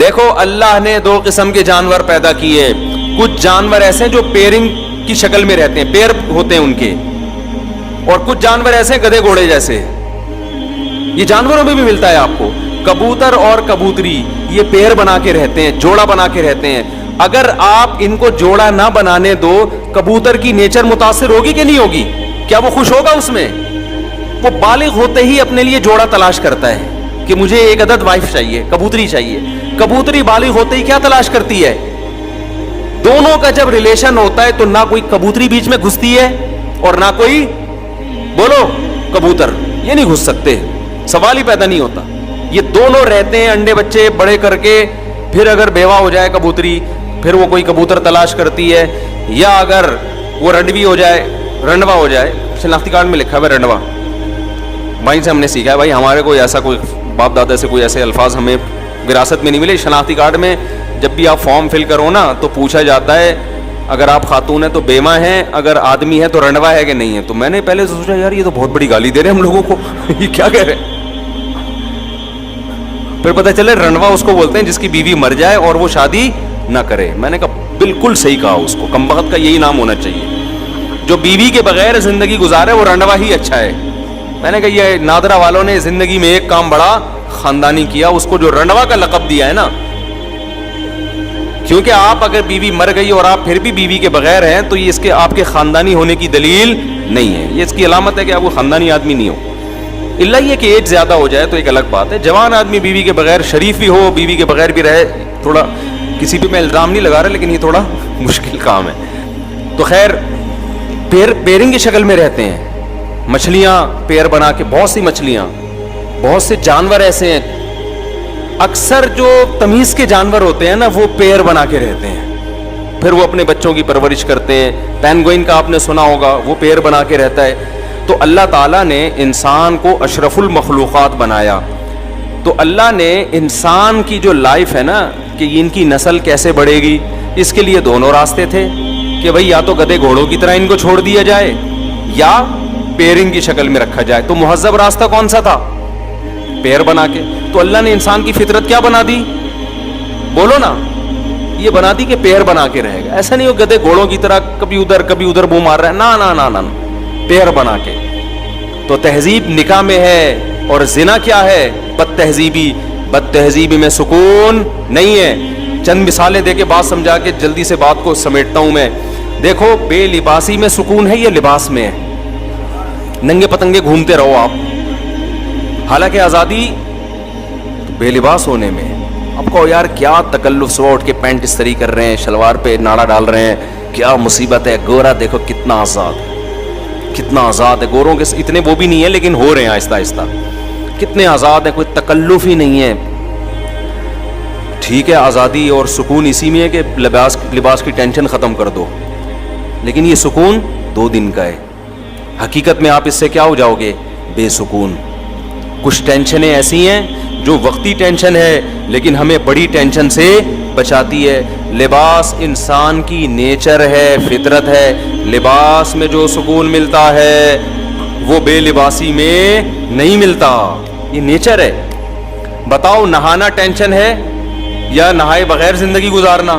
دیکھو اللہ نے دو قسم کے جانور پیدا کیے. کچھ جانور ایسے ہیں جو پیرنگ کی شکل میں رہتے ہیں, پیر ہوتے ہیں ان کے, اور کچھ جانور ایسے ہیں گدھے گھوڑے جیسے. یہ جانوروں میں بھی ملتا ہے آپ کو. کبوتر اور کبوتری یہ پیر بنا کے رہتے ہیں, جوڑا بنا کے رہتے ہیں. اگر آپ ان کو جوڑا نہ بنانے دو, کبوتر کی نیچر متاثر ہوگی کہ نہیں ہوگی؟ کیا وہ خوش ہوگا اس میں؟ وہ بالغ ہوتے ہی اپنے لیے جوڑا تلاش کرتا ہے کہ مجھے ایک عدد وائف چاہیے, کبوتری چاہیے. کبوتری بالغ ہوتے ہی کیا تلاش کرتی ہے؟ دونوں کا جب ریلیشن ہوتا ہے تو نہ کوئی کبوتری بیچ میں گھستی ہے اور نہ کوئی, بولو, کبوتر. یہ نہیں گھس سکتے, سوال ہی پیدا نہیں ہوتا. یہ دونوں رہتے ہیں انڈے بچے بڑے کر کے. پھر اگر بیوہ ہو جائے کبوتری, پھر وہ کوئی کبوتر تلاش کرتی ہے, یا اگر وہ رنڈوی ہو جائے, رنڈوا ہو جائے. شناختی کارڈ میں لکھا ہوا ہے رنڈوا. بھائی سے ہم نے سیکھا ہے, بھائی ہمارے کوئی ایسا کوئی باپ دادا سے کوئی ایسے الفاظ ہمیں وراثت میں نہیں ملے. شناختی کارڈ میں جب بھی آپ فارم فل کرو نا تو پوچھا جاتا ہے اگر آپ خاتون ہیں تو بیمہ ہیں, اگر آدمی ہے تو رنڈوا ہے کہ نہیں ہے. تو میں نے پہلے سوچا یار یہ تو بہت بڑی گالی دے رہے ہیں ہم لوگوں کو, یہ کیا کہہ رہے ہیں. پھر پتہ چلے رنڈوا اس کو بولتے ہیں جس کی بیوی مر جائے اور وہ شادی نہ کرے. میں نے کہا بالکل صحیح کہا, اس کو کمبخت کا یہی نام ہونا چاہیے. جو بیوی کے بغیر زندگی گزارے وہ رنڈوا ہی اچھا ہے. میں نے کہا یہ نادرا والوں نے زندگی میں ایک کام بڑا خاندانی کیا, اس کو جو رنڈوا کا لقب دیا ہے نا. کیونکہ آپ اگر بیوی مر گئی اور آپ پھر بھی بیوی کے بغیر ہیں تو یہ اس کے آپ کے خاندانی ہونے کی دلیل نہیں ہے. یہ اس کی علامت ہے کہ آپ وہ خاندانی آدمی نہیں ہو. اللہ یہ کہ ایج زیادہ ہو جائے تو ایک الگ بات ہے. جوان آدمی بیوی کے بغیر شریف بھی ہو, بیوی کے بغیر بھی رہے, تھوڑا کسی پہ میں الزام نہیں لگا رہا لیکن یہ تھوڑا مشکل کام ہے. تو خیر پیرنگ کی شکل میں رہتے ہیں. مچھلیاں پیر بنا کے, بہت سی مچھلیاں, بہت سے جانور ایسے ہیں. اکثر جو تمیز کے جانور ہوتے ہیں نا وہ پیر بنا کے رہتے ہیں, پھر وہ اپنے بچوں کی پرورش کرتے ہیں. پینگوئن کا آپ نے سنا ہوگا, وہ پیر بنا کے رہتا ہے. تو اللہ تعالیٰ نے انسان کو اشرف المخلوقات بنایا. تو اللہ نے انسان کی جو لائف ہے نا کہ ان کی نسل کیسے بڑھے گی, اس کے لیے دونوں راستے تھے کہ بھئی یا تو گدھے گھوڑوں کی طرح ان کو چھوڑ دیا جائے یا پیرنگ کی شکل میں رکھا جائے. تو مہذب راستہ کون سا تھا؟ پیر بنا کے. تو اللہ نے انسان کی فطرت کیا بنا دی؟ بولو نا, یہ بنا دی کہ پیر بنا کے رہے گا. ایسا نہیں ہو گدھے گھوڑوں کی طرح کبھی ادھر منہ مار رہا ہے, نا نا نا نا, پیر بنا کے. تو تہذیب نکاح میں ہے اور زنا کیا ہے؟ بد تہذیبی. بد تہذیبی میں سکون نہیں ہے. چند مثالیں دے کے بات سمجھا کے جلدی سے بات کو سمیٹتا ہوں میں. دیکھو بے لباسی میں سکون ہے یا لباس میں ہے؟ ننگے پتنگے گھومتے رہو آپ, حالانکہ آزادی بے لباس ہونے میں. اب کہو یار کیا تکلف, صبح اٹھ کے پینٹ استری کر رہے ہیں, شلوار پہ ناڑا ڈال رہے ہیں, کیا مصیبت ہے. گورا دیکھو کتنا آزاد, کتنا آزاد ہے. گوروں کے اتنے وہ بھی نہیں ہے لیکن ہو رہے ہیں آہستہ آہستہ. کتنے آزاد ہیں, کوئی تکلف ہی نہیں ہے. ٹھیک ہے آزادی اور سکون اسی میں ہے کہ لباس کی ٹینشن ختم کر دو, لیکن یہ سکون 2 دن کا ہے. حقیقت میں آپ اس سے کیا ہو جاؤ گے؟ بے سکون. کچھ ٹینشنیں ایسی ہیں جو وقتی ٹینشن ہے لیکن ہمیں بڑی ٹینشن سے بچاتی ہے. لباس انسان کی نیچر ہے, فطرت ہے. لباس میں جو سکون ملتا ہے وہ بے لباسی میں نہیں ملتا, یہ نیچر ہے. بتاؤ نہانا ٹینشن ہے یا نہائے بغیر زندگی گزارنا؟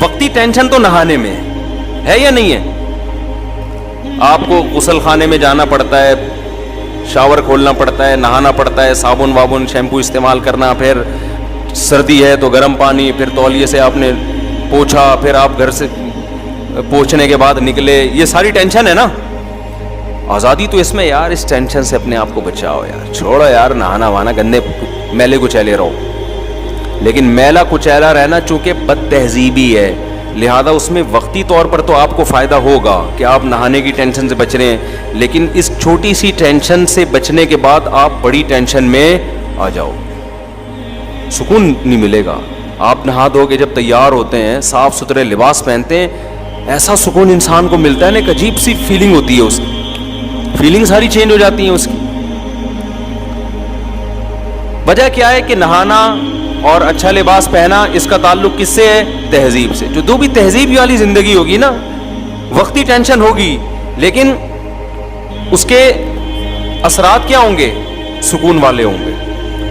وقتی ٹینشن تو نہانے میں ہے یا نہیں ہے؟ آپ کو غسل خانے میں جانا پڑتا ہے, شاور کھولنا پڑتا ہے, نہانا پڑتا ہے, صابن وابن شیمپو استعمال کرنا, پھر سردی ہے تو گرم پانی, پھر تولیے سے آپ نے پوچھا, پھر آپ گھر سے پوچھنے کے بعد نکلے. یہ ساری ٹینشن ہے نا. آزادی تو اس میں یار اس ٹینشن سے اپنے آپ کو بچاؤ یار, چھوڑو یار نہانا وہانا, گندے میلے کچیلے رہو. لیکن میلا کچیلا رہنا چونکہ بد تہذیبی ہے, لہذا اس میں وقتی طور پر تو آپ کو فائدہ ہوگا کہ آپ نہانے کی ٹینشن سے بچ رہے ہیں, لیکن اس چھوٹی سی ٹینشن سے بچنے کے بعد آپ بڑی ٹینشن میں آ جاؤ, سکون نہیں ملے گا. آپ نہا دھو کے جب تیار ہوتے ہیں, صاف ستھرے لباس پہنتے ہیں, ایسا سکون انسان کو ملتا ہے نا, ایک عجیب سی فیلنگ ہوتی ہے, اس کی فیلنگ ساری چینج ہو جاتی ہیں اس کی. وجہ کیا ہے کہ نہانا اور اچھا لباس پہنا اس کا تعلق کس سے ہے؟ تہذیب سے. جو بھی تہذیب والی زندگی ہوگی نا, وقتی ٹینشن ہوگی لیکن اس کے اثرات کیا ہوں گے؟ سکون والے ہوں گے.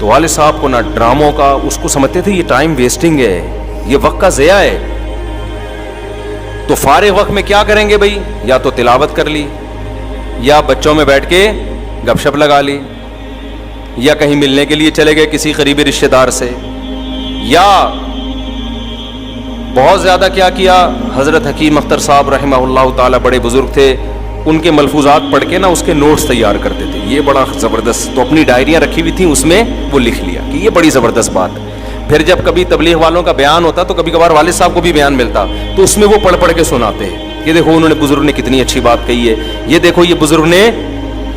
تو والد صاحب کو نہ ڈراموں کا، اس کو سمجھتے تھے یہ ٹائم ویسٹنگ ہے، یہ وقت کا ضیاع ہے. تو فارغ وقت میں کیا کریں گے بھائی؟ یا تو تلاوت کر لی، یا بچوں میں بیٹھ کے گپ شپ لگا لی، یا کہیں ملنے کے لیے چلے گئے کسی قریبی رشتہ دار سے، یا بہت زیادہ کیا کیا، حضرت حکیم اختر صاحب رحمہ اللہ تعالی بڑے بزرگ تھے، ان کے ملفوظات پڑھ کے نا اس کے نوٹس تیار کرتے تھے. یہ بڑا زبردست، تو اپنی ڈائریاں رکھی ہوئی تھیں، اس میں وہ لکھ لیا کہ یہ بڑی زبردست بات ہے. پھر جب کبھی تبلیغ والوں کا بیان ہوتا تو کبھی کبھار والد صاحب کو بھی بیان ملتا تو اس میں وہ پڑھ پڑھ کے سناتے ہیں. یہ دیکھو انہوں نے، بزرگ نے کتنی اچھی بات کہی ہے، یہ دیکھو یہ بزرگ نے،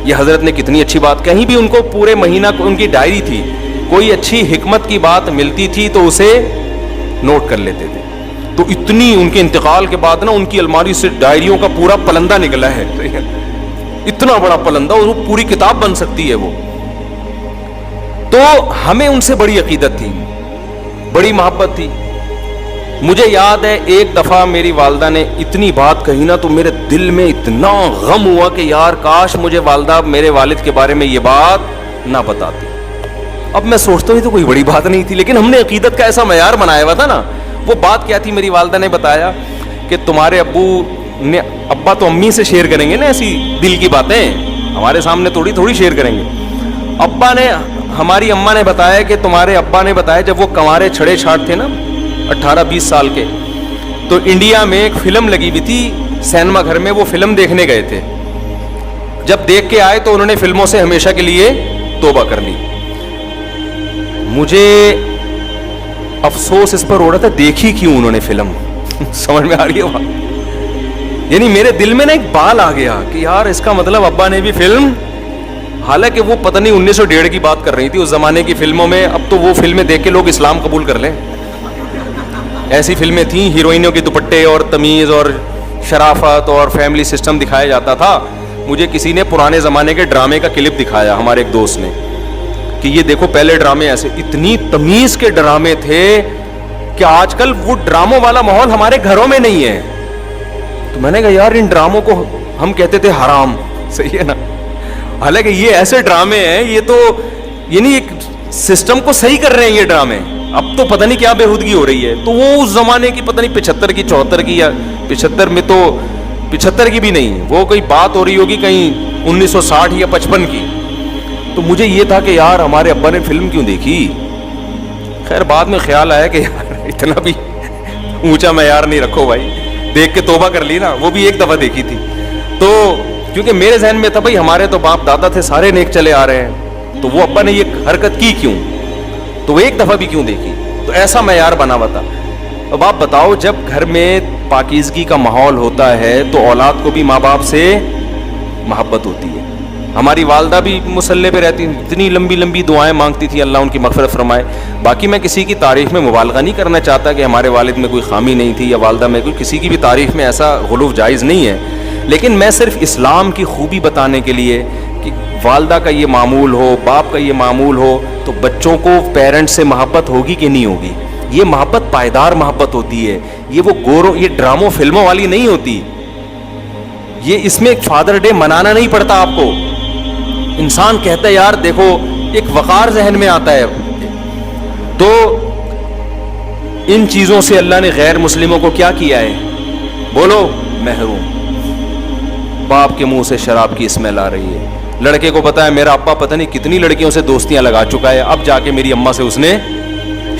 یہ حضرت نے کتنی اچھی بات. کہیں بھی ان کو پورے مہینہ ان کی ڈائری تھی، کوئی اچھی حکمت کی بات ملتی تھی تو اسے نوٹ کر لیتے تھے. تو اتنی ان کے انتقال کے بعد نا ان کی الماری سے ڈائریوں کا پورا پلندہ نکلا ہے، اتنا بڑا پلندہ، اور وہ پوری کتاب بن سکتی ہے وہ. تو ہمیں ان سے بڑی عقیدت تھی، بڑی محبت تھی. مجھے یاد ہے ایک دفعہ میری والدہ نے اتنی بات کہی نا تو میرے دل میں اتنا غم ہوا کہ یار کاش مجھے والدہ میرے والد کے بارے میں یہ بات نہ بتاتی. اب میں سوچتا ہوں تو کوئی بڑی بات نہیں تھی، لیکن ہم نے عقیدت کا ایسا معیار بنایا ہوا تھا نا. وہ بات کیا تھی؟ میری والدہ نے بتایا کہ تمہارے ابو نے، ابا تو امی سے شیئر کریں گے نا ایسی دل کی باتیں، ہمارے سامنے تھوڑی شیئر کریں گے. ابا نے، ہماری اماں نے بتایا کہ تمہارے ابا نے بتایا جب وہ کنوارے چھڑے چھاٹ تھے نا 18-20 سال کے، تو انڈیا میں ایک فلم لگی ہوئی تھی سینما گھر میں، وہ فلم دیکھنے گئے تھے. جب دیکھ کے آئے تو انہوں نے فلموں سے ہمیشہ کے لیے توبہ کر لی. مجھے افسوس اس پر ہو رہا تھا دیکھی کیوں انہوں نے فلم. سمجھ میں آ رہی ہے بات؟ یعنی میرے دل میں نا ایک بال آ گیا کہ یار اس کا مطلب ابا نے بھی فلم، حالانکہ وہ پتہ نہیں 1901 کی بات کر رہی تھی، اس زمانے کی فلموں میں. اب تو وہ فلمیں دیکھ کے لوگ اسلام قبول کر لیں، ایسی فلمیں تھیں، ہیروئنوں کے دوپٹے اور تمیز اور شرافت اور فیملی سسٹم دکھایا جاتا تھا. مجھے کسی نے پرانے زمانے کے ڈرامے کا کلپ دکھایا، ہمارے ایک دوست نے، کہ یہ دیکھو پہلے ڈرامے ایسے، اتنی تمیز کے ڈرامے تھے کہ آج کل وہ ڈراموں والا ماحول ہمارے گھروں میں نہیں ہے. تو میں نے کہا یار ان ڈراموں کو ہم کہتے تھے حرام، صحیح ہے نا، حالانکہ یہ ایسے ڈرامے ہیں، یہ تو یعنی ایک سسٹم کو صحیح کر رہے ہیں یہ ڈرامے. اب تو پتہ نہیں کیا بےہودگی ہو رہی ہے. تو وہ اس زمانے کی پتہ نہیں 75 کی 74 کی، یا 75 میں تو 75 کی بھی نہیں، وہ کوئی بات ہو رہی ہوگی کہیں 1960 یا 55 کی. تو مجھے یہ تھا کہ یار ہمارے ابا نے فلم کیوں دیکھی. خیر بعد میں خیال آیا کہ یار اتنا بھی اونچا معیار نہیں رکھو بھائی، دیکھ کے توبہ کر لی نا. وہ بھی ایک دفعہ دیکھی تھی. تو کیونکہ میرے ذہن میں تھا بھائی ہمارے تو باپ دادا تھے سارے نیک چلے آ رہے ہیں، تو وہ ابا نے یہ حرکت کی کیوں، تو وہ ایک دفعہ بھی کیوں دیکھی. تو ایسا معیار بنا ہوا تھا. اب آپ بتاؤ جب گھر میں پاکیزگی کا ماحول ہوتا ہے تو اولاد کو بھی ماں باپ سے محبت ہوتی ہے. ہماری والدہ بھی مصلی پہ رہتی، اتنی لمبی لمبی دعائیں مانگتی تھی، اللہ ان کی مغفرت فرمائے. باقی میں کسی کی تعریف میں مبالغہ نہیں کرنا چاہتا کہ ہمارے والد میں کوئی خامی نہیں تھی یا والدہ میں کوئی، کسی کی بھی تعریف میں ایسا غلو جائز نہیں ہے. لیکن میں صرف اسلام کی خوبی بتانے کے لیے کہ والدہ کا یہ معمول ہو، باپ کا یہ معمول ہو، تو بچوں کو پیرنٹ سے محبت ہوگی کہ نہیں ہوگی. یہ محبت پائیدار محبت ہوتی ہے، یہ وہ گوروں، یہ ڈراموں فلموں والی نہیں ہوتی. یہ اس میں ایک فادر ڈے منانا نہیں پڑتا آپ کو. انسان کہتا ہے یار دیکھو، ایک وقار ذہن میں آتا ہے. تو ان چیزوں سے اللہ نے غیر مسلموں کو کیا کیا ہے؟ بولو، محروم. باپ کے منہ سے شراب کی اسمیل آ رہی ہے. لڑکے کو پتا ہے میرا ابا پتہ نہیں کتنی لڑکیوں سے دوستیاں لگا چکا ہے، اب جا کے میری اماں سے اس نے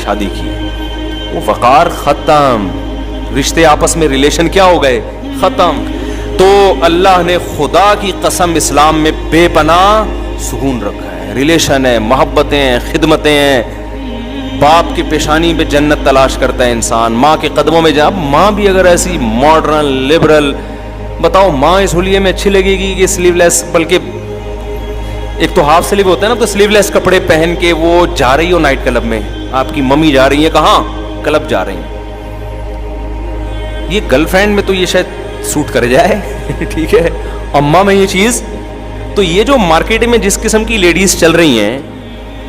شادی کی. وہ وقار ختم، رشتے آپس میں ریلیشن کیا ہو گئے؟ ختم. تو اللہ نے خدا کی قسم اسلام میں بے پناہ سکون رکھا ہے. ریلیشن ہے، محبتیں ہیں، خدمتیں ہیں. باپ کی پیشانی پہ جنت تلاش کرتا ہے انسان، ماں کے قدموں میں جا. اب ماں بھی اگر ایسی ماڈرن لبرل، بتاؤ ماں اس ہولیے میں اچھی لگے گی کہ سلیو لیس، بلکہ ایک تو ہاف سلیو ہوتا ہے نا، تو سلیو لیس کپڑے پہن کے وہ جا رہی ہو نائٹ کلب میں، آپ کی ممی جا رہی ہیں کہاں؟ کلب جا رہی ہیں. یہ گرل فرینڈ میں تو یہ شاید سوٹ کر جائے ٹھیک ہے، اماں میں یہ چیز. تو یہ جو مارکیٹ میں جس قسم کی لیڈیز چل رہی ہیں،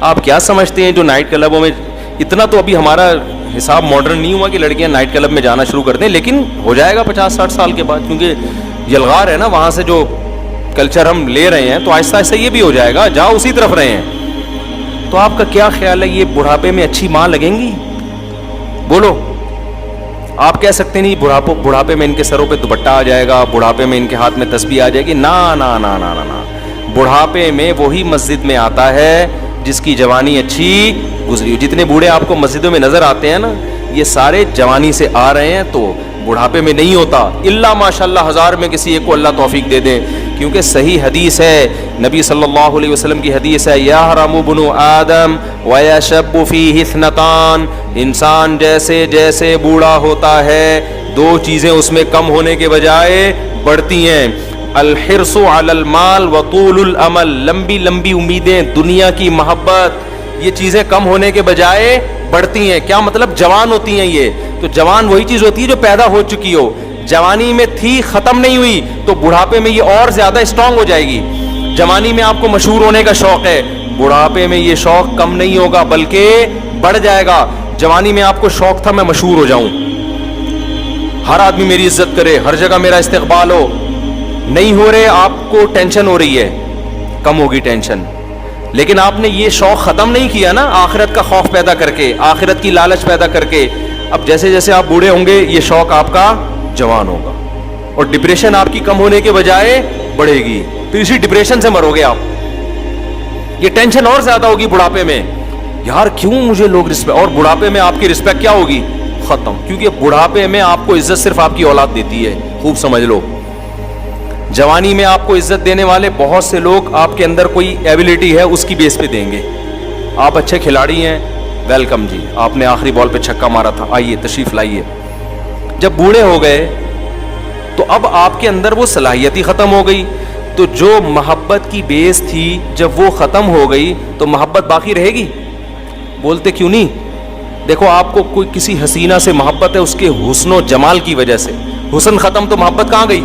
آپ کیا سمجھتے ہیں جو نائٹ کلبوں میں، اتنا تو ابھی ہمارا حساب ماڈرن نہیں ہوا کہ لڑکیاں نائٹ کلب میں جانا شروع کر دیں، لیکن ہو جائے گا 50-60 سال کے بعد، کیونکہ یلغار ہے نا وہاں سے جو کلچر ہم لے رہے ہیں، تو آہستہ آہستہ یہ بھی ہو جائے گا. جاؤ اسی طرف رہے ہیں. تو آپ کا کیا خیال ہے یہ بڑھاپے میں اچھی ماں لگیں گی؟ بولو. آپ کہہ سکتے نہیں بڑھاپے میں ان کے سروں پہ دوپٹہ آ جائے گا, بڑھاپے میں ان کے ہاتھ میں تسبیح آ جائے گی. نا نا نا نا نا نا, بڑھاپے میں وہی مسجد میں آتا ہے جس کی جوانی اچھی گزری ہو. جتنے بوڑھے آپ کو مسجدوں میں نظر آتے ہیں نا, یہ سارے جوانی سے آ رہے ہیں, تو بڑھاپے میں نہیں ہوتا. اللہ ماشاء اللہ 1000 میں کسی ایک کو اللہ توفیق دے دیں, کیونکہ صحیح حدیث ہے, نبی صلی اللہ علیہ وسلم کی حدیث ہے, یحرم ابن آدم ویشب فیہ اثنتان, انسان جیسے جیسے بوڑھا ہوتا ہے دو چیزیں اس میں کم ہونے کے بجائے بڑھتی ہیں, الحرص علی المال وطول الامل, لمبی لمبی امیدیں, دنیا کی محبت, یہ چیزیں کم ہونے کے بجائے بڑھتی ہیں. کیا مطلب؟ جوان ہوتی ہیں یہ, تو جوان وہی چیز ہوتی ہے جو پیدا ہو چکی ہو, جوانی میں تھی ختم نہیں ہوئی, تو بڑھاپے میں یہ اور زیادہ اسٹرانگ ہو جائے گی. جوانی میں آپ کو مشہور ہونے کا شوق ہے, بڑھاپے میں یہ شوق کم نہیں ہوگا بلکہ بڑھ جائے گا. جوانی میں آپ کو شوق تھا میں مشہور ہو جاؤں, ہر آدمی میری عزت کرے, ہر جگہ میرا استقبال ہو, نہیں ہو رہے, آپ کو ٹینشن ہو رہی ہے, کم ہوگی ٹینشن. لیکن آپ نے یہ شوق ختم نہیں کیا نا, آخرت کا خوف پیدا کر کے, آخرت کی لالچ پیدا کر کے. اب جیسے جیسے آپ بوڑھے ہوں گے یہ شوق آپ کا جوان ہوگا, اور ڈپریشن آپ کی کم ہونے کے بجائے بڑھے گی, تو اسی ڈپریشن سے مرو گے آپ. یہ ٹینشن اور زیادہ ہوگی بڑھاپے میں, یار کیوں مجھے لوگ رسپیکٹ, اور بڑھاپے میں آپ کی رسپیکٹ کیا ہوگی؟ ختم. کیونکہ بڑھاپے میں آپ کو عزت صرف آپ کی اولاد دیتی ہے, خوب سمجھ لو. جوانی میں آپ کو عزت دینے والے بہت سے لوگ آپ کے اندر کوئی ایبلٹی ہے اس کی بیس پہ دیں گے. آپ اچھے کھلاڑی ہیں, ویلکم جی, آپ نے آخری بال پہ چھکا مارا تھا, آئیے تشریف لائیے. جب بوڑھے ہو گئے تو اب آپ کے اندر وہ صلاحیت ہی ختم ہو گئی, تو جو محبت کی بیس تھی جب وہ ختم ہو گئی تو محبت باقی رہے گی؟ بولتے کیوں نہیں؟ دیکھو آپ کو کوئی کسی حسینہ سے محبت ہے اس کے حسن و جمال کی وجہ سے, حسن ختم تو محبت کہاں گئی؟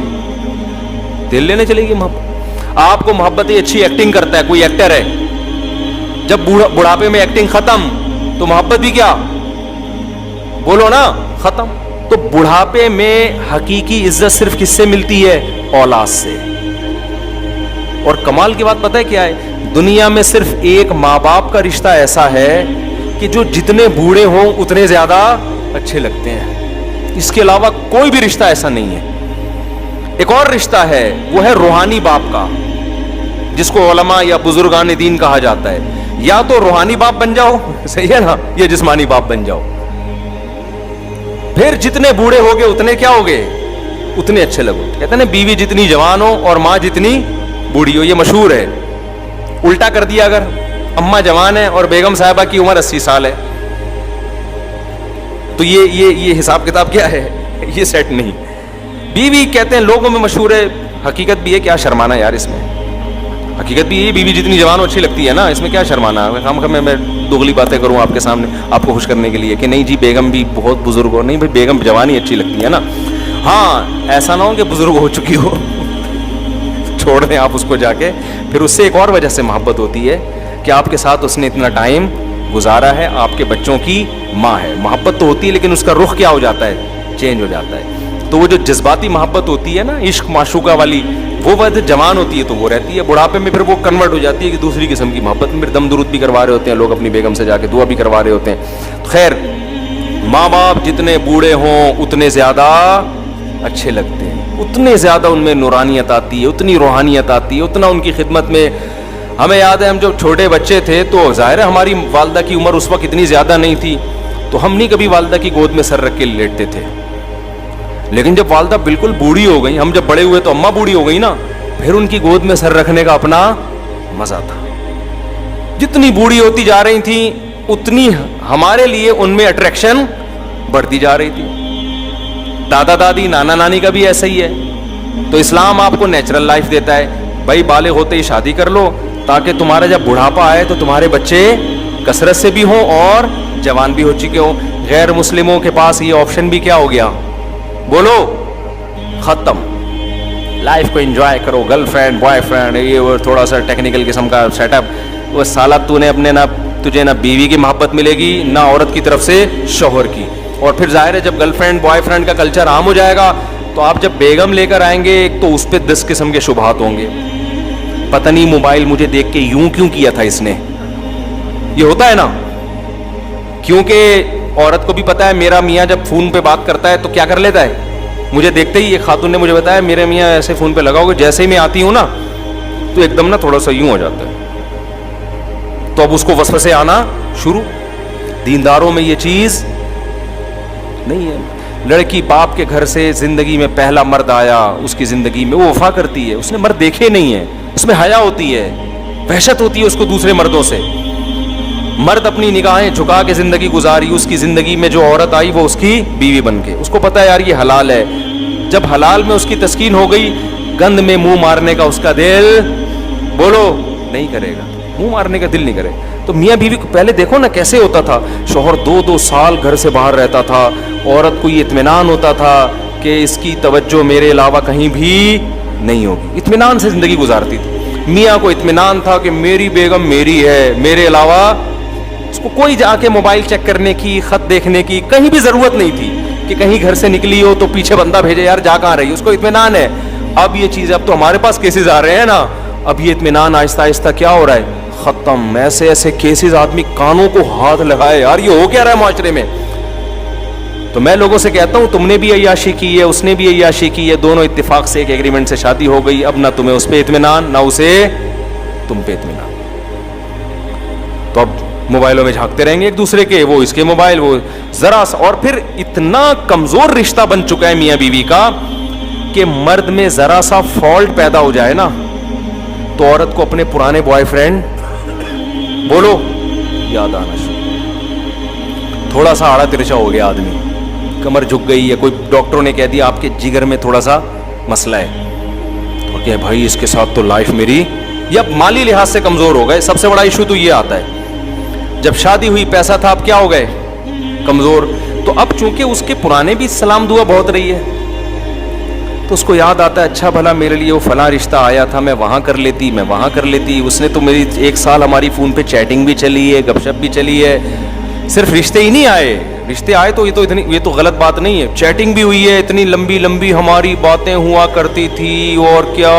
دل لینے چلے گی محبت. آپ کو محبت ہے, اچھی ایکٹنگ کرتا ہے, کوئی ایکٹر ہے, جب بڑھاپے میں ایکٹنگ ختم تو محبت بھی کیا؟ بولو نا, ختم. تو بڑھاپے میں حقیقی عزت صرف کس سے ملتی ہے؟ اولاد سے. اور کمال کی بات پتہ ہے کیا ہے؟ دنیا میں صرف ایک ماں باپ کا رشتہ ایسا ہے کہ جو جتنے بوڑھے ہوں اتنے زیادہ اچھے لگتے ہیں, اس کے علاوہ کوئی بھی رشتہ ایسا نہیں ہے. ایک اور رشتہ ہے, وہ ہے روحانی باپ کا, جس کو علماء یا بزرگان دین کہا جاتا ہے. یا تو روحانی باپ بن جاؤ, صحیح ہے نا, یا جسمانی باپ بن جاؤ. پھر جتنے بوڑھے ہوگے اتنے کیا ہوگے؟ اتنے اچھے لگو. کہتے ہیں نا بیوی جتنی جوان ہو اور ماں جتنی بوڑھی ہو, یہ مشہور ہے. الٹا کر دیا, اگر اماں جوان ہے اور بیگم صاحبہ کی عمر 80 سال ہے, تو یہ حساب کتاب کیا ہے؟ یہ سیٹ نہیں. بیوی کہتے ہیں لوگوں میں مشہور ہے, حقیقت بھی ہے, کیا شرمانا یار اس میں؟ حقیقت بھی یہ, بیوی جتنی جوان اچھی لگتی ہے نا, اس میں کیا شرمانا؟ میں دوغلی باتیں کروں آپ کے سامنے آپ کو خوش کرنے کے لیے کہ نہیں جی بیگم بھی بہت بزرگ ہو. نہیں بھائی, بیگم جوانی اچھی لگتی ہے نا. ہاں ایسا نہ ہو کہ بزرگ ہو چکی ہو, چھوڑ دیں آپ اس کو جا کے. پھر اس سے ایک اور وجہ سے محبت ہوتی ہے کہ آپ کے ساتھ اس نے اتنا ٹائم گزارا ہے, آپ کے بچوں کی ماں ہے. محبت تو ہوتی ہے لیکن اس کا رخ کیا ہو جاتا ہے؟ چینج ہو جاتا ہے. تو وہ جو جذباتی محبت ہوتی ہے نا, عشق معشوقہ والی, وہ وقت جوان ہوتی ہے تو وہ رہتی ہے. بڑھاپے میں پھر وہ کنورٹ ہو جاتی ہے کہ دوسری قسم کی محبت میں. پھر دم درود بھی کروا رہے ہوتے ہیں لوگ اپنی بیگم سے, جا کے دعا بھی کروا رہے ہوتے ہیں. خیر, ماں باپ جتنے بوڑھے ہوں اتنے زیادہ اچھے لگتے ہیں, اتنے زیادہ ان میں نورانیت آتی ہے, اتنی روحانیت آتی ہے, اتنا ان کی خدمت میں. ہمیں یاد ہے ہم جب چھوٹے بچے تھے تو ظاہر ہے ہماری والدہ کی عمر اس وقت اتنی زیادہ نہیں تھی, تو ہم نہیں کبھی والدہ کی گود میں سر رکھ کے لیٹتے تھے. لیکن جب والدہ بالکل بوڑھی ہو گئی, ہم جب بڑے ہوئے تو اماں بوڑھی ہو گئی نا, پھر ان کی گود میں سر رکھنے کا اپنا مزہ تھا. جتنی بوڑھی ہوتی جا رہی تھیں اتنی ہمارے لیے ان میں اٹریکشن بڑھتی جا رہی تھی. دادا دادی نانا نانی کا بھی ایسا ہی ہے. تو اسلام آپ کو نیچرل لائف دیتا ہے, بھائی بالغ ہوتے ہی شادی کر لو تاکہ تمہارا جب بڑھاپا آئے تو تمہارے بچے کثرت سے بھی ہوں اور جوان بھی ہو چکے ہوں. غیر مسلموں کے پاس یہ آپشن بھی کیا ہو گیا؟ بولو, ختم. لائف کو انجوائے کرو, گرل فرینڈ بوائے فرینڈ, یہ وہ تھوڑا سا ٹیکنیکل قسم کا سیٹ اپ. وہ سالہ تو نے اپنے, نہ تجھے نہ بیوی کی محبت ملے گی نہ عورت کی طرف سے شوہر کی. اور پھر ظاہر ہے جب گرل فرینڈ بوائے فرینڈ کا کلچر عام ہو جائے گا تو آپ جب بیگم لے کر آئیں گے ایک تو اس پہ 10 قسم کے شبہات ہوں گے. پتہ نہیں موبائل مجھے دیکھ کے یوں کیوں کیا تھا اس نے, یہ ہوتا ہے نا, کیونکہ عورت کو بھی پتا ہے میرا میاں جب فون پہ بات کرتا ہے تو کیا کر لیتا ہے. مجھے دیکھتے ہی ایک خاتون نے مجھے بتایا میرے میاں ایسے فون پہ لگا ہوگا, جیسے ہی میں آتی ہوں نا تو ایک دم نا تھوڑا سا یوں ہو جاتا ہے. تو اب اس کو وسوسے آنا شروع. دینداروں میں یہ چیز نہیں ہے. لڑکی باپ کے گھر سے زندگی میں پہلا مرد آیا, اس کی زندگی میں وہ وفا کرتی ہے, اس نے مرد دیکھے نہیں ہے, اس میں حیا ہوتی ہے, وحشت ہوتی ہے اس کو دوسرے مردوں سے. مرد اپنی نگاہیں جھکا کے زندگی گزاری, اس کی زندگی میں جو عورت آئی وہ اس کی بیوی بن کے, اس کو پتا ہے یار یہ حلال ہے. جب حلال میں اس کی تسکین ہو گئی, گند میں منہ مارنے کا اس کا دل بولو نہیں کرے گا, منہ مارنے کا دل نہیں کرے. تو میاں بیوی کو پہلے دیکھو نا کیسے ہوتا تھا, شوہر 2 سال گھر سے باہر رہتا تھا, عورت کو یہ اطمینان ہوتا تھا کہ اس کی توجہ میرے علاوہ کہیں بھی نہیں ہوگی, اطمینان سے زندگی گزارتی تھی. میاں کو اطمینان تھا کہ میری بیگم میری ہے, میرے علاوہ اس کو کوئی جا کے موبائل چیک کرنے کی, خط دیکھنے کی کہیں بھی ضرورت نہیں تھی کہ کہیں گھر سے نکلی ہو تو پیچھے بندہ بھیجے یار جا کہاں رہی, اس کو اطمینان ہے. اب یہ چیز, اب تو ہمارے پاس کیسز آ رہے ہیں نا, اب یہ اطمینان آہستہ آہستہ کیا ہو رہا ہے, ختم. ایسے ایسے کیسز آدمی کانوں کو ہاتھ لگائے یار یہ ہو کیا رہا ہے معاشرے میں. تو میں لوگوں سے کہتا ہوں تم نے بھی عیاشی کی ہے, اس نے بھی عیاشی کی ہے, دونوں اتفاق سے ایک ایگریمنٹ سے شادی ہو گئی, اب نہ تمہیں اس پہ اطمینان نہ اسے تم پہ اطمینان. تو اب موبائلوں میں جھانکتے رہیں گے ایک دوسرے کے, وہ اس کے موبائل, وہ ذرا سا. اور پھر اتنا کمزور رشتہ بن چکا ہے میاں بیوی کا کہ مرد میں ذرا سا فالٹ پیدا ہو جائے نا تو عورت کو اپنے پرانے بوائے فرینڈ بولو یاد آنا شروع. تھوڑا سا آڑا ترچا ہو گیا آدمی, کمر جھک گئی ہے, کوئی ڈاکٹروں نے کہہ دیا آپ کے جگر میں تھوڑا سا مسئلہ ہے, تو کہ بھائی اس کے ساتھ تو لائف میری, یا مالی لحاظ سے کمزور ہو گئے. سب سے بڑا ایشو تو یہ آتا ہے جب شادی ہوئی پیسہ تھا, اب کیا ہو گئے کمزور. تو اب چونکہ اس کے پرانے بھی سلام دعا بہت رہی ہے تو اس کو یاد آتا ہے اچھا بھلا میرے لیے وہ فلاں رشتہ آیا تھا, میں وہاں کر لیتی, میں وہاں کر لیتی, اس نے تو میری 1 سال ہماری فون پہ چیٹنگ بھی چلی ہے, گپ شپ بھی چلی ہے. صرف رشتے ہی نہیں آئے, رشتے آئے تو یہ تو غلط بات نہیں ہے, چیٹنگ بھی ہوئی ہے, اتنی لمبی لمبی ہماری باتیں ہوا کرتی تھی, اور کیا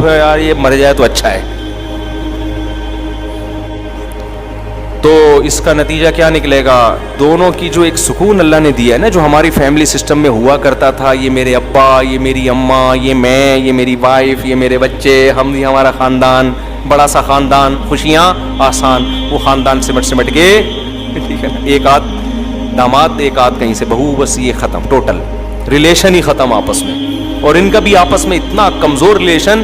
یار یہ مر جائے تو اچھا ہے. تو اس کا نتیجہ کیا نکلے گا, دونوں کی جو ایک سکون اللہ نے دیا ہے نا, جو ہماری فیملی سسٹم میں ہوا کرتا تھا, یہ میرے ابا, یہ میری اماں, یہ میں, یہ میری وائف, یہ میرے بچے, ہم, یہ ہمارا خاندان, بڑا سا خاندان, خوشیاں آسان, وہ خاندان سمٹ کے ٹھیک ہے نا, ایک آدھ داماد ایک آدھ کہیں سے بہو, بس یہ ختم, ٹوٹل ریلیشن ہی ختم آپس میں. اور ان کا بھی آپس میں اتنا کمزور ریلیشن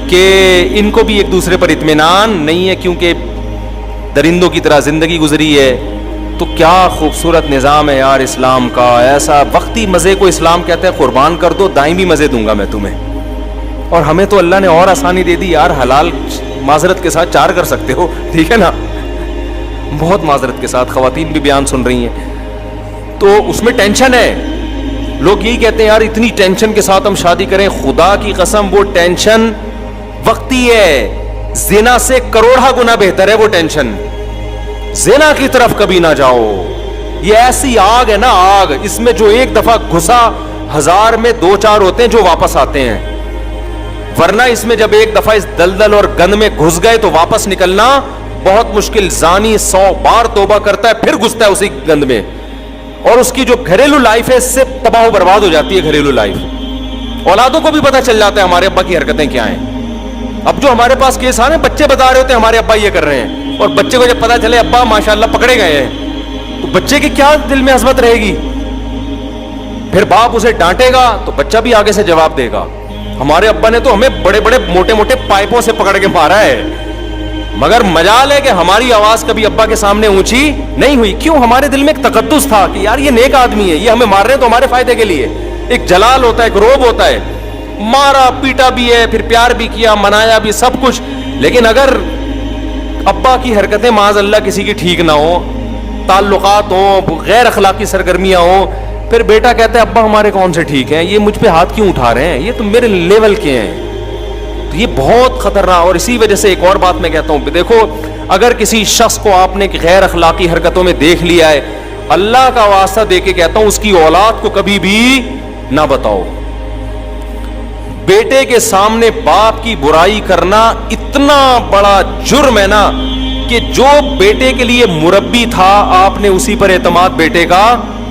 کہ ان کو بھی ایک دوسرے پر اطمینان نہیں ہے, کیونکہ درندوں کی طرح زندگی گزری ہے. تو کیا خوبصورت نظام ہے یار اسلام کا, ایسا وقتی مزے کو اسلام کہتا ہے قربان کر دو, دائیں بھی مزے دوں گا میں تمہیں. اور ہمیں تو اللہ نے اور آسانی دے دی یار, حلال معذرت کے ساتھ 4 کر سکتے ہو, ٹھیک ہے نا, بہت معذرت کے ساتھ. خواتین بھی بیان سن رہی ہیں تو اس میں ٹینشن ہے. لوگ یہی کہتے ہیں یار اتنی ٹینشن کے ساتھ ہم شادی کریں, خدا کی قسم وہ ٹینشن وقتی ہے, زنا سے کروڑا گنا بہتر ہے وہ ٹینشن. زنا کی طرف کبھی نہ جاؤ, یہ ایسی آگ ہے نا آگ, اس میں جو ایک دفعہ گھسا 1000 میں 2-4 ہوتے ہیں جو واپس آتے ہیں, ورنہ اس میں جب ایک دفعہ اس دلدل اور گند میں گھس گئے تو واپس نکلنا بہت مشکل. زانی 100 بار توبہ کرتا ہے پھر گھستا ہے اسی گند میں, اور اس کی جو گھریلو لائف ہے اس سے تباہ و برباد ہو جاتی ہے گھریلو لائف. اولادوں کو بھی پتہ چل جاتا ہے ہمارے ابا کی حرکتیں کیا ہیں. اب جو ہمارے پاس کیس آ رہے ہیں, بچے بتا رہے ہوتے ہیں ہمارے ابا یہ کر رہے ہیں, اور بچے کو جب پتا چلے ابا ماشاءاللہ پکڑے گئے ہیں تو بچے کی کیا دل میں عظمت رہے گی. پھر باپ اسے ڈانٹے گا تو بچہ بھی آگے سے جواب دے گا, ہمارے ابا نے تو ہمیں بڑے بڑے موٹے موٹے پائپوں سے پکڑ کے مارا ہے, مگر مجال ہے کہ ہماری آواز کبھی ابا کے سامنے اونچی نہیں ہوئی. کیوں؟ ہمارے دل میں ایک تقدس تھا کہ یار یہ نیک آدمی ہے, یہ ہمیں مار رہے ہیں تو ہمارے فائدے کے لیے. ایک جلال ہوتا ہے, ایک روب ہوتا ہے, مارا پیٹا بھی ہے, پھر پیار بھی کیا, منایا بھی, سب کچھ. لیکن اگر ابا کی حرکتیں معاذ اللہ کسی کی ٹھیک نہ ہو, تعلقات ہوں, غیر اخلاقی سرگرمیاں ہوں, پھر بیٹا کہتا ہے ابا ہمارے کون سے ٹھیک ہیں, یہ مجھ پہ ہاتھ کیوں اٹھا رہے ہیں, یہ تو میرے لیول کے ہیں. تو یہ بہت خطرناک. اور اسی وجہ سے ایک اور بات میں کہتا ہوں, دیکھو اگر کسی شخص کو آپ نے غیر اخلاقی حرکتوں میں دیکھ لیا ہے, اللہ کا واسطہ دے کے کہتا ہوں اس کی اولاد کو کبھی بھی نہ بتاؤ. بیٹے کے سامنے باپ کی برائی کرنا اتنا بڑا جرم ہے نا کہ جو بیٹے کے لیے مربی تھا آپ نے اسی پر اعتماد بیٹے کا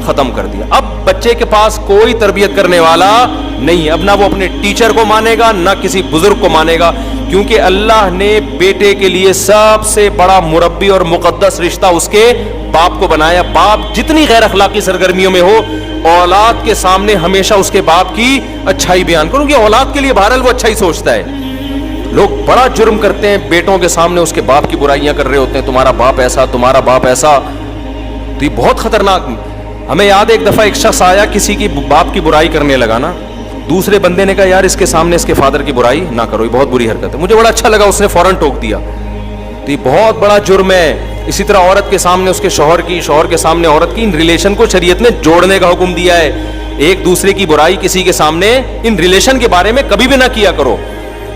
ختم کر دیا. اب بچے کے پاس کوئی تربیت کرنے والا نہیں ہے. اب نہ وہ اپنے ٹیچر کو مانے گا نہ کسی بزرگ کو مانے گا, کیونکہ اللہ نے بیٹے کے لیے سب سے بڑا مربی اور مقدس رشتہ اس کے باپ کو بنایا. باپ جتنی غیر اخلاقی سرگرمیوں میں ہو, اولاد کے سامنے ہمیشہ اس کے باپ کی اچھائی بیان کرو, کہ اولاد کے لیے بہرحال وہ اچھا ہی سوچتا ہے. لوگ بڑا جرم کرتے ہیں, بیٹوں کے سامنے اس کے باپ کی برائیاں کر رہے ہوتے ہیں, تمہارا باپ ایسا, تمہارا باپ ایسا. تو یہ بہت خطرناک. ہمیں یاد ہے ایک دفعہ ایک شخص آیا, کسی کی باپ کی برائی کرنے لگا نا, دوسرے بندے نے کہا یار اس کے سامنے اس کے فادر کی برائی نہ کرو, یہ بہت بری حرکت ہے. مجھے بڑا اچھا لگا, اس نے فوراً ٹوک دیا. تو یہ بہت بڑا جرم ہے. اسی طرح عورت کے سامنے اس کے شوہر کی, شوہر کے سامنے عورت کی, ان ریلیشن کو شریعت نے جوڑنے کا حکم دیا ہے. ایک دوسرے کی برائی کسی کے سامنے ان ریلیشن کے بارے میں کبھی بھی نہ کیا کرو.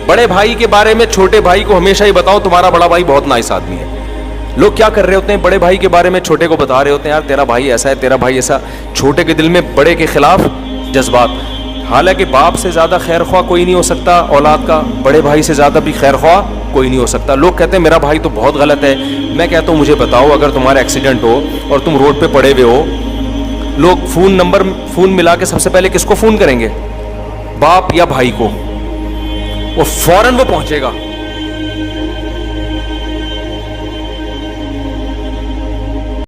بڑے بھائی کے بارے میں چھوٹے بھائی کو ہمیشہ ہی بتاؤ تمہارا بڑا بھائی بہت نائس آدمی ہے. لوگ کیا کر رہے ہوتے ہیں, بڑے بھائی کے بارے میں چھوٹے کو بتا رہے ہوتے ہیں, یار تیرا بھائی ایسا ہے, تیرا بھائی ایسا. چھوٹے کے دل میں بڑے کے خلاف جذبات. حالانکہ باپ سے زیادہ خیر خواہ کوئی نہیں ہو سکتا اولاد کا, بڑے بھائی سے زیادہ بھی خیر خواہ کوئی نہیں ہو سکتا. لوگ کہتے ہیں میرا بھائی تو بہت غلط ہے. میں کہتا ہوں مجھے بتاؤ, اگر تمہارا ایکسیڈنٹ ہو اور تم روڈ پہ پڑے ہوئے ہو, لوگ فون ملا کے سب سے پہلے کس کو فون کریں گے, باپ یا بھائی کو؟ وہ فوراً وہ پہنچے گا.